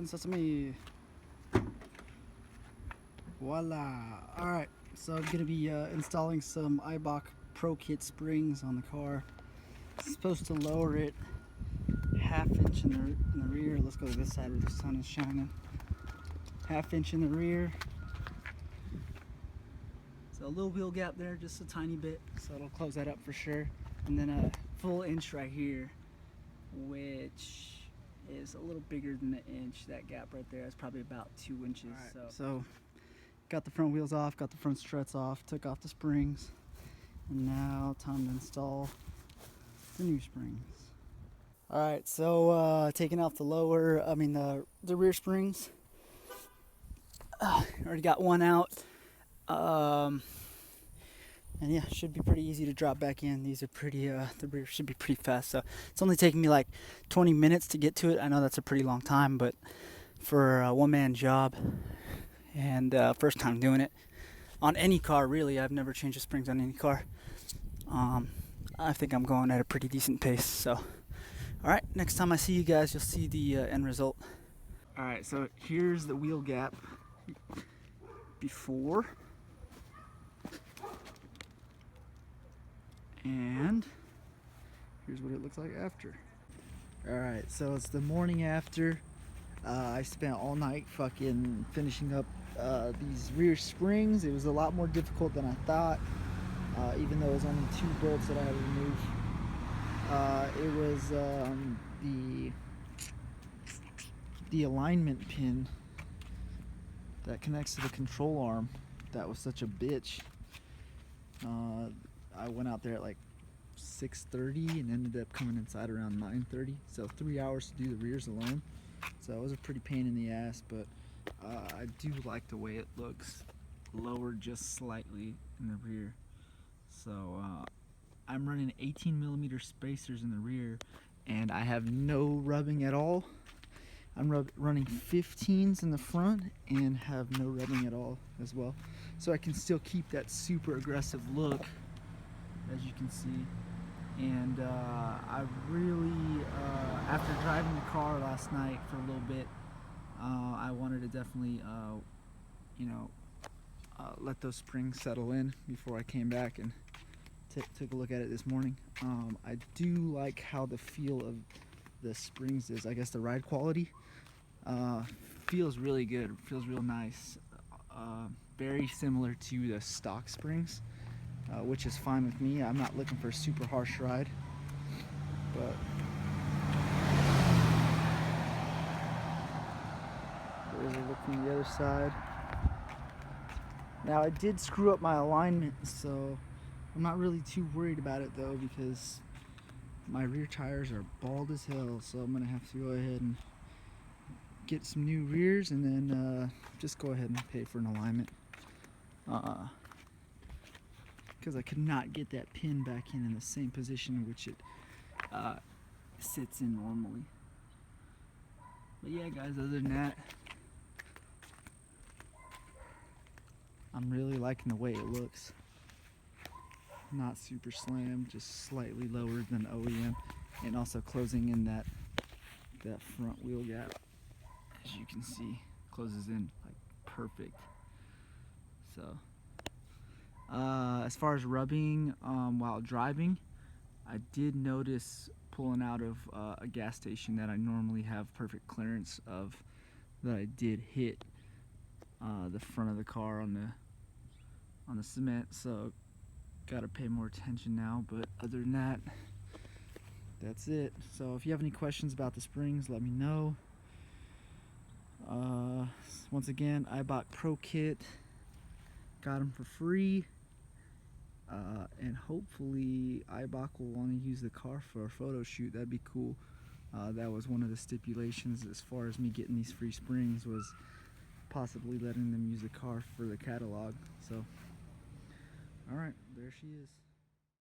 Open sesame. Voila. Alright, so I'm going to be installing some Eibach Pro Kit springs on the car. It's supposed to lower it ½ inch in the rear. Let's go to this side where the sun is shining. ½ inch in the rear. So a little wheel gap there, just a tiny bit, so it'll close that up for sure. And then a full inch right here, which is a little bigger than the inch. That gap right there is probably about 2 inches. Right, so got the front wheels off, got the front struts off, took off the springs, and now time to install the new springs. All right, so taking off the the rear springs. Already got one out. And yeah, should be pretty easy to drop back in. These are pretty, the rear should be pretty fast. So it's only taking me like 20 minutes to get to it. I know that's a pretty long time, but for a one-man job and first time doing it on any car, really, I've never changed the springs on any car. I think I'm going at a pretty decent pace. So, all right, next time I see you guys, you'll see the end result. All right, so here's the wheel gap before. And here's what it looks like after. Alright, so it's the morning after. I spent all night fucking finishing up these rear springs. It was a lot more difficult than I thought, even though it was only 2 bolts that I had to remove. It was the alignment pin that connects to the control arm that was such a bitch. I went out there at like 6:30 and ended up coming inside around 9:30, so 3 hours to do the rears alone. So it was a pretty pain in the ass, but I do like the way it looks, lowered just slightly in the rear. So I'm running 18mm spacers in the rear, and I have no rubbing at all. I'm running 15s in the front and have no rubbing at all as well, so I can still keep that super aggressive look, as you can see. And I really, after driving the car last night for a little bit, I wanted to definitely, let those springs settle in before I came back and took a look at it this morning. I do like how the feel of the springs is. I guess the ride quality feels really good, feels real nice. Very similar to the stock springs, which is fine with me. I'm not looking for a super harsh ride, but there's a look from the other side. Now I did screw up my alignment, so I'm not really too worried about it though, because my rear tires are bald as hell, so I'm gonna have to go ahead and get some new rears and then just go ahead and pay for an alignment. Because I could not get that pin back in the same position which it sits in normally. But yeah guys, other than that, I'm really liking the way it looks. Not super slam, just slightly lower than OEM, and also closing in that front wheel gap. As you can see, closes in like perfect. So as far as rubbing while driving, I did notice pulling out of a gas station that I normally have perfect clearance of, that I did hit the front of the car on the cement, so gotta pay more attention now. But other than that, that's it. So if you have any questions about the springs, let me know. Once again, Eibach Pro Kit, got them for free, and hopefully Eibach will want to use the car for a photo shoot. That'd be cool. That was one of the stipulations as far as me getting these free springs, was possibly letting them use the car for the catalog. So alright, there she is.